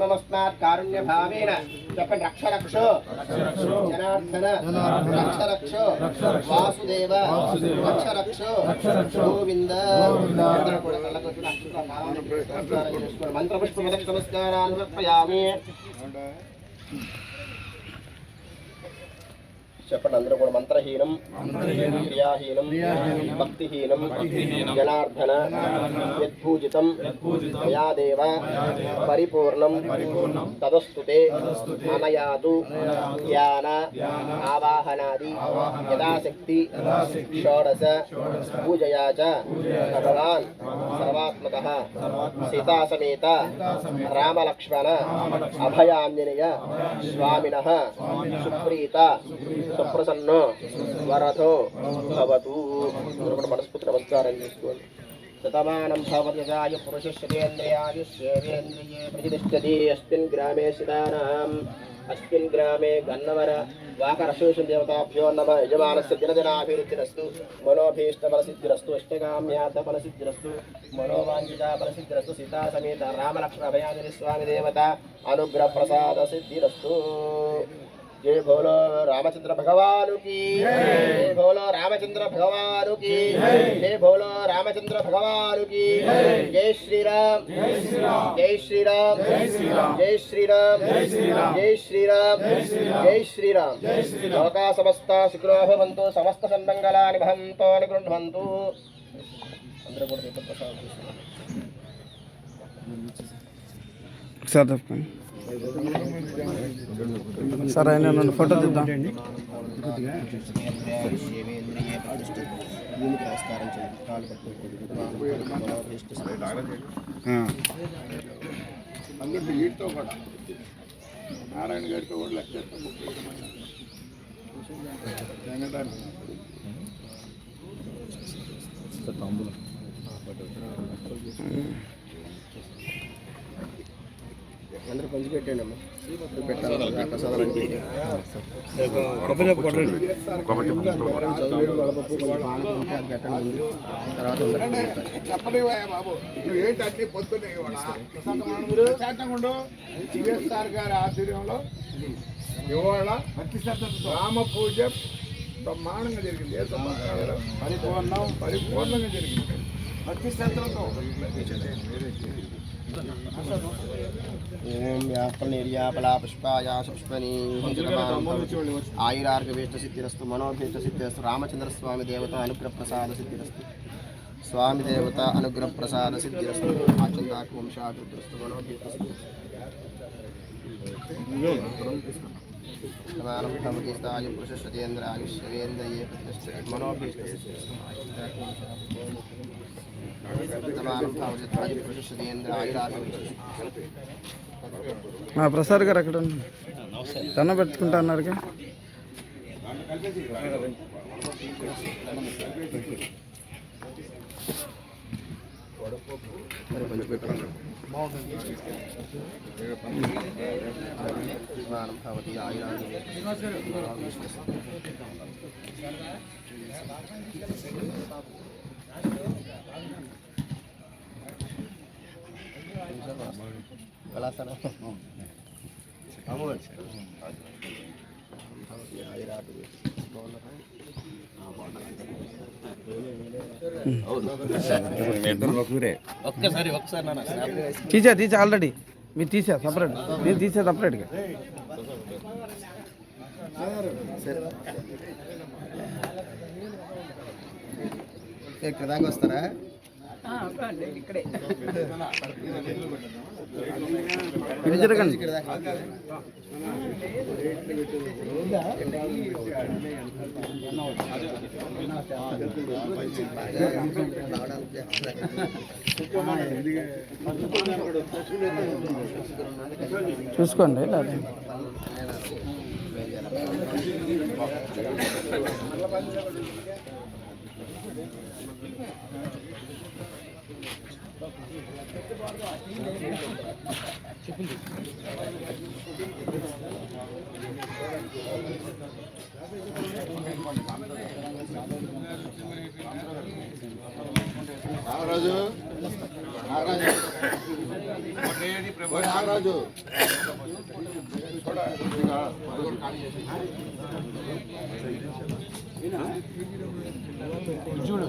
नमस्कार कारुण्य भावेन చెప్పండి రక్ష రక్షో జనార్దన రక్ష రక్షో వాసుదేవ రక్ష రక్షో గోవింద అందరూ కూడా కళ్ళకు వచ్చిన అక్షర భావాన్ని నమస్కారం చేసుకోండి మంత్రపుష్ప మొదటి నమస్కారాన్ని సమర్పయామి చెప్పండి అందరూ కూడా మంత్రహీనం క్రియాహీనం భక్తిహీనం జనార్దన యద్భూజితం మయాదేవ పరిపూర్ణం తదస్తుతే అనయాతు ధ్యాన ఆవాహనాది యథాశక్తి షోడశ పూజయా చ భగవాన్ సర్వాత్మకః సీతాసమేత రామలక్ష్మణ అభయాంజనేయ స్వామినః సుప్రీత సుప్రసన్నో వరదో భవతు. మనస్ఫూర్తి నమస్కారం చేసుకోండి. శతమానం భవత్యజాయ పురుషశ్రేంద్రియాయుష్యేంద్రియే ప్రతిష్టతి. అస్మిన్ గ్రామే సితానాం अस्मिन् ग्रामे गन्नवर वाकरशोषं देवताभ्यो नमः. यजमानस्य दिनदिनाभिवृद्धिरस्तु मनोभीष्टफलसिद्धिरस्तु अष्टकाम्यार्थफलसिद्धिरस्तु मनोवाञ्छिताफलसिद्धिरस्तु सीतासमेत रामलक्ष्मण अभयाञ्जनेय स्वामी देवता अनुग्रहप्रसादसिद्धिरस्तु. जय भोलो रामचंद्र भगवान की जय भोलो रामचंद्र भगवान की जय भोलो रामचंद्र भगवान की जय श्री राम जय श्री राम जय श्री राम जय श्री राम जय श्री राम जय श्री राम. लोका समस्ता सुखिनो भवन्तु समस्त सन्मङ्गलानि भवन्तु निगृह्णन्तु. అందరూ కూడా దీప ప్రసాదం తీసుకున్నాం. సరే ఆయన నన్ను ఫోటో తీద్దాం. నారాయణ గారితో కూడా లెక్క అందరూ పంచి పెట్టండి అమ్మా. చెప్పలేవా బాబు నువ్వు ఏంటంటే పొద్దున్నే సిఎస్ఆర్ గారి ఆధ్వర్యంలో ఇవాళ రామ పూజ బ్రహ్మాండంగా జరిగింది. పరిపూర్ణంగా జరిగింది. భక్తి శ్రద్ధలతో ओम व्यापनिर्यापला पुष्पाया पुष्पनी आयुरार्घवेष्ट सिद्धिरस्तु मनोभीष्ट सिद्धिरस्तु. रामचंद्र स्वामी देवता अनुग्रह प्रसाद सिद्धिरस्तु. स्वामी देवता अनुग्रह प्रसाद सिद्धिरस्तु. आचंदाक वंशाभिवृद्धिरस्तु मनोभीष्ट सिद्धिरस्तु. आयु पुरुषेन्द्र आयुष्येन्द्रिये प्रतिष्ठिते मनोभीष्ट सिद्धिरस्तु. ప్రసాద్ గారు అక్కడ దండ పెట్టుకుంటా అన్నారుగా. తీసా ఆల్రెడీ మీరు తీసా సపరేట్. నేను తీసా సపరేట్గా. ఇక్కడ దాకా వస్తారా? ఇక్కడే జరగండి. చూసుకోండి. నాగరాజు నాగరాజు చూడు